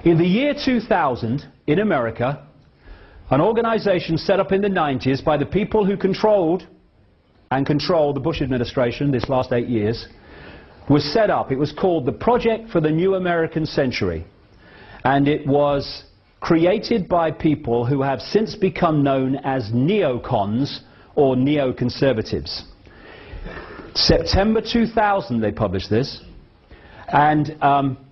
In the year 2000, in America, an organization set up in the 90s by the people who controlled the Bush administration this last 8 years was set up. It was called the Project for the New American Century. And it was created by people who have since become known as neocons or neoconservatives. September 2000 they published this, and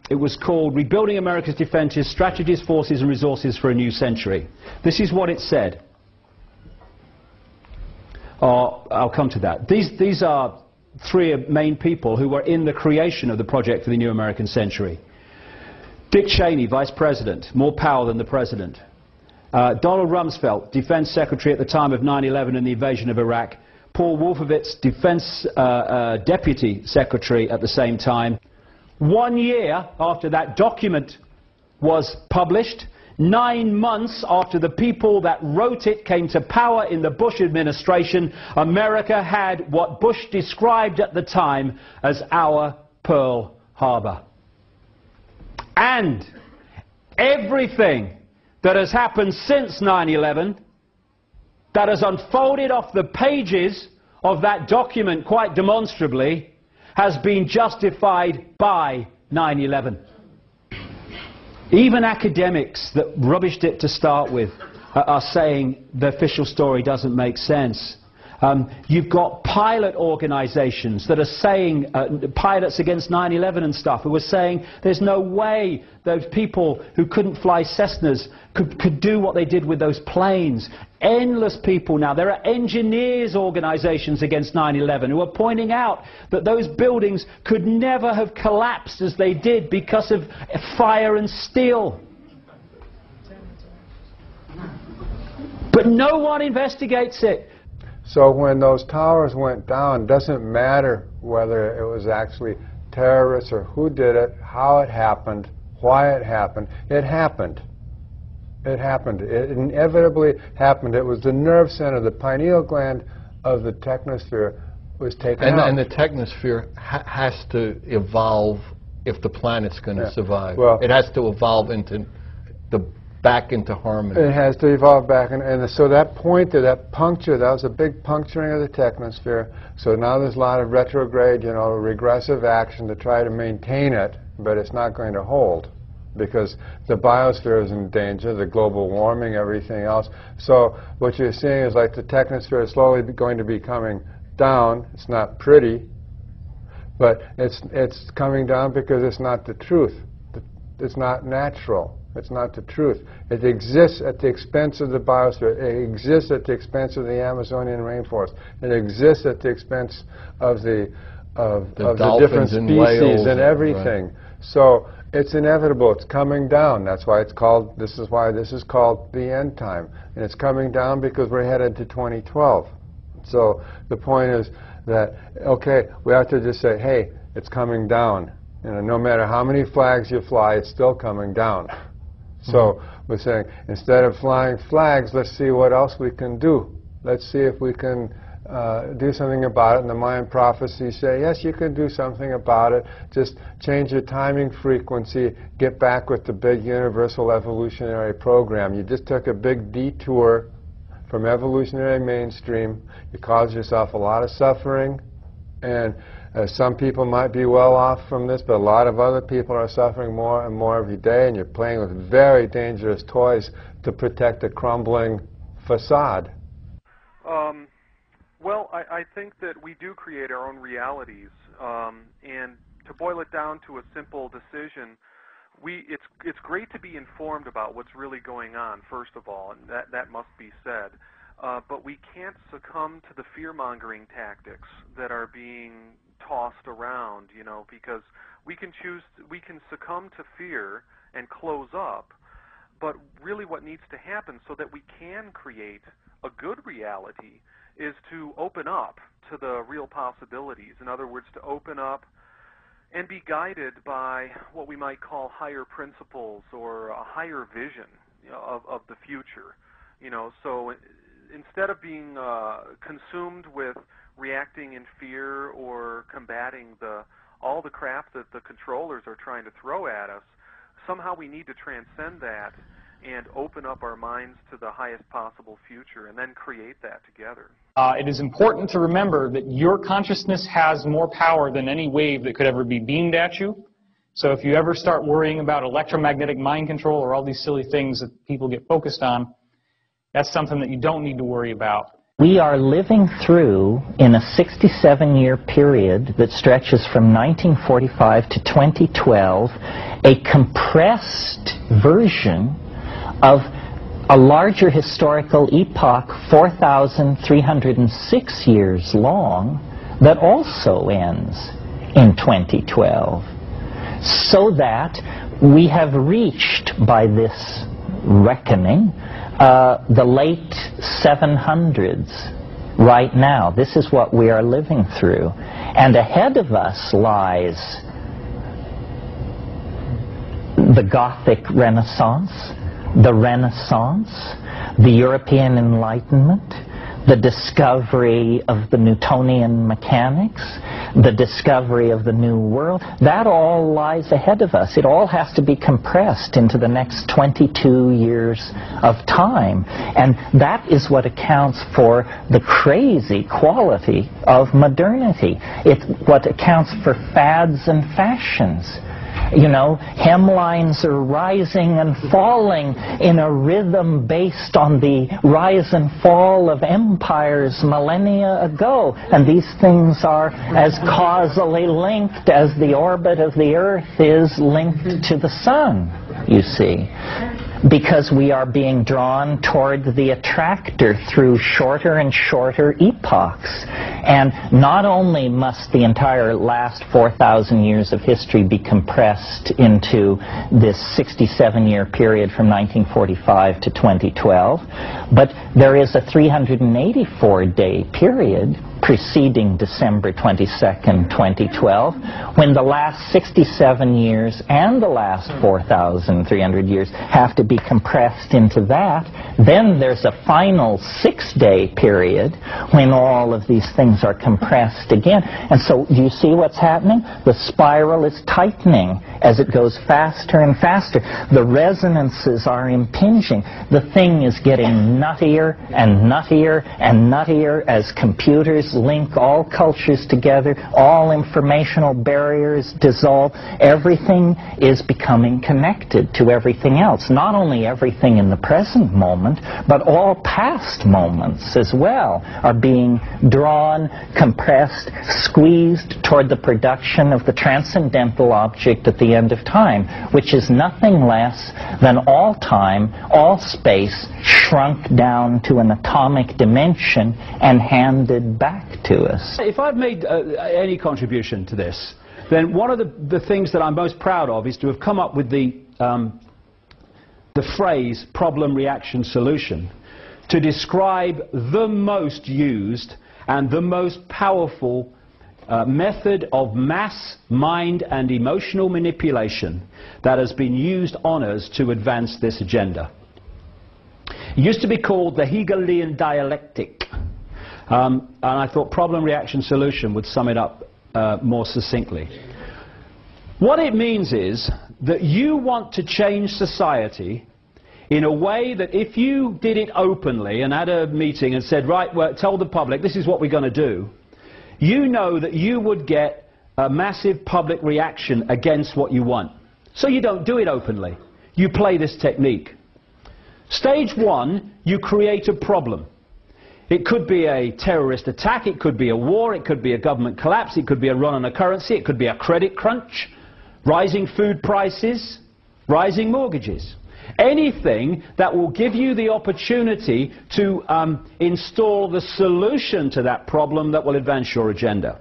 it was called Rebuilding America's Defenses, Strategies, Forces and Resources for a New Century. This is what it said. I'll come to that. These are three main people who were in the creation of the Project for the New American Century. Dick Cheney, Vice President, more power than the President. Donald Rumsfeld, Defense Secretary at the time of 9/11 and the invasion of Iraq. Paul Wolfowitz, Defense Deputy Secretary at the same time. 1 year after that document was published, 9 months after the people that wrote it came to power in the Bush administration, America had what Bush described at the time as our Pearl Harbor. And everything that has happened since 9/11, that has unfolded off the pages of that document quite demonstrably, has been justified by 9/11. Even academics that rubbished it to start with are saying the official story doesn't make sense. You've got pilot organizations that are saying, pilots against 9/11 and stuff, who are saying there's no way those people who couldn't fly Cessnas could do what they did with those planes. Endless people now. There are engineers organizations against 9/11 who are pointing out that those buildings could never have collapsed as they did because of fire and steel. But no one investigates it. So when those towers went down, it doesn't matter whether it was actually terrorists or who did it, how it happened, why it happened. It happened. It happened. It inevitably happened. It was the nerve center, the pineal gland of the technosphere was taken out. And the technosphere has to evolve if the planet's going to survive. Well, it has to evolve into back into harmony. It has to evolve back, and so that point there, that puncture, that was a big puncturing of the technosphere. So now there's a lot of retrograde, regressive action to try to maintain it, but it's not going to hold because the biosphere is in danger, the global warming, everything else. So what you're seeing is like the technosphere is slowly going to be coming down. It's not pretty, but it's coming down because it's not the truth. It's not natural. It's not the truth. It exists at the expense of the biosphere. It exists at the expense of the Amazonian rainforest. It exists at the expense of the different species and everything. Right. So it's inevitable. It's coming down. That's why it's called. This is why this is called the end time. And it's coming down because we're headed to 2012. So the point is that we have to just say, hey, it's coming down. No matter how many flags you fly, it's still coming down. So we're saying, instead of flying flags, let's see what else we can do. Let's see if we can do something about it. And the Mayan prophecies say, yes, you can do something about it. Just change your timing frequency. Get back with the big universal evolutionary program. You just took a big detour from evolutionary mainstream. You caused yourself a lot of suffering. And some people might be well off from this, but a lot of other people are suffering more and more every day, and you're playing with very dangerous toys to protect a crumbling facade. Well, I think that we do create our own realities, and to boil it down to a simple decision, it's great to be informed about what's really going on, first of all, and that must be said. But we can't succumb to the fear-mongering tactics that are being tossed around, because we can succumb to fear and close up, but really what needs to happen so that we can create a good reality is to open up to the real possibilities. In other words, to open up and be guided by what we might call higher principles or a higher vision of the future. So instead of being consumed with reacting in fear or combating all the crap that the controllers are trying to throw at us, somehow we need to transcend that and open up our minds to the highest possible future and then create that together. It is important to remember that your consciousness has more power than any wave that could ever be beamed at you. So if you ever start worrying about electromagnetic mind control or all these silly things that people get focused on, that's something that you don't need to worry about. We are living through, in a 67-year period that stretches from 1945 to 2012, a compressed version of a larger historical epoch, 4,306 years long, that also ends in 2012. So that we have reached, by this reckoning, the late 700s right now. This is what we are living through. And ahead of us lies the Gothic Renaissance, the European Enlightenment, the discovery of the Newtonian mechanics, the discovery of the New World. That all lies ahead of us. It all has to be compressed into the next 22 years of time. And that is what accounts for the crazy quality of modernity. It's what accounts for fads and fashions. You know, hemlines are rising and falling in a rhythm based on the rise and fall of empires millennia ago. And these things are as causally linked as the orbit of the Earth is linked to the sun, you see. Because we are being drawn toward the attractor through shorter and shorter epochs. And not only must the entire last 4,000 years of history be compressed into this 67-year period from 1945 to 2012, but there is a 384-day period preceding December 22nd, 2012, when the last 67 years and the last 4,300 years have to be compressed into that. Then there's a final 6-day period when all of these things are compressed again. And so do you see what's happening? The spiral is tightening as it goes faster and faster. The resonances are impinging. The thing is getting nuttier and nuttier and nuttier as computers link all cultures together, all informational barriers dissolve. Everything is becoming connected to everything else. Not only everything in the present moment, but all past moments as well are being drawn, compressed, squeezed toward the production of the transcendental object at the end of time, which is nothing less than all time, all space, shrunk down to an atomic dimension and handed back to us. If I've made any contribution to this, then one of the things that I'm most proud of is to have come up with the phrase problem, reaction, solution to describe the most used and the most powerful method of mass, mind, and emotional manipulation that has been used on us to advance this agenda. It used to be called the Hegelian dialectic. And I thought problem, reaction, solution would sum it up more succinctly. What it means is that you want to change society in a way that if you did it openly and had a meeting and said, right, well, tell the public this is what we're going to do, you know that you would get a massive public reaction against what you want. So you don't do it openly. You play this technique. Stage one, you create a problem. It could be a terrorist attack, it could be a war, it could be a government collapse, it could be a run on a currency, it could be a credit crunch, rising food prices, rising mortgages. Anything that will give you the opportunity to install the solution to that problem that will advance your agenda.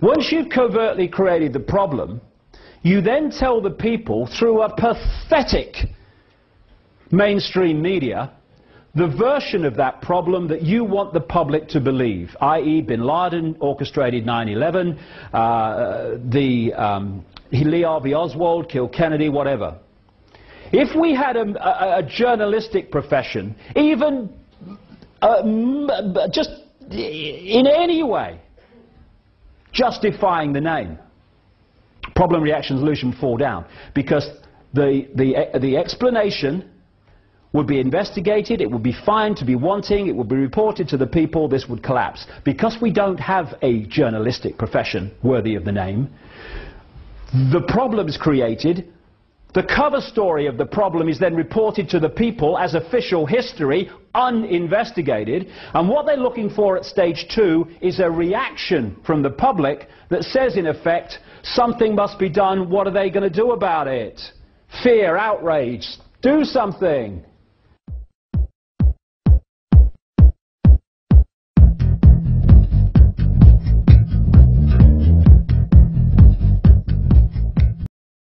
Once you've covertly created the problem, you then tell the people through a pathetic mainstream media the version of that problem that you want the public to believe, i.e. Bin Laden orchestrated 9/11, Lee Harvey Oswald killed Kennedy, whatever. If we had a journalistic profession, even just in any way justifying the name, Problem, reaction, solution fall down. Because the explanation would be investigated, it would be found to be wanting, it would be reported to the people, this would collapse. Because we don't have a journalistic profession worthy of the name, the problem is created. The cover story of the problem is then reported to the people as official history, uninvestigated, and what they're looking for at stage 2 is a reaction from the public that says, in effect, something must be done, what are they going to do about it? Fear, outrage, do something.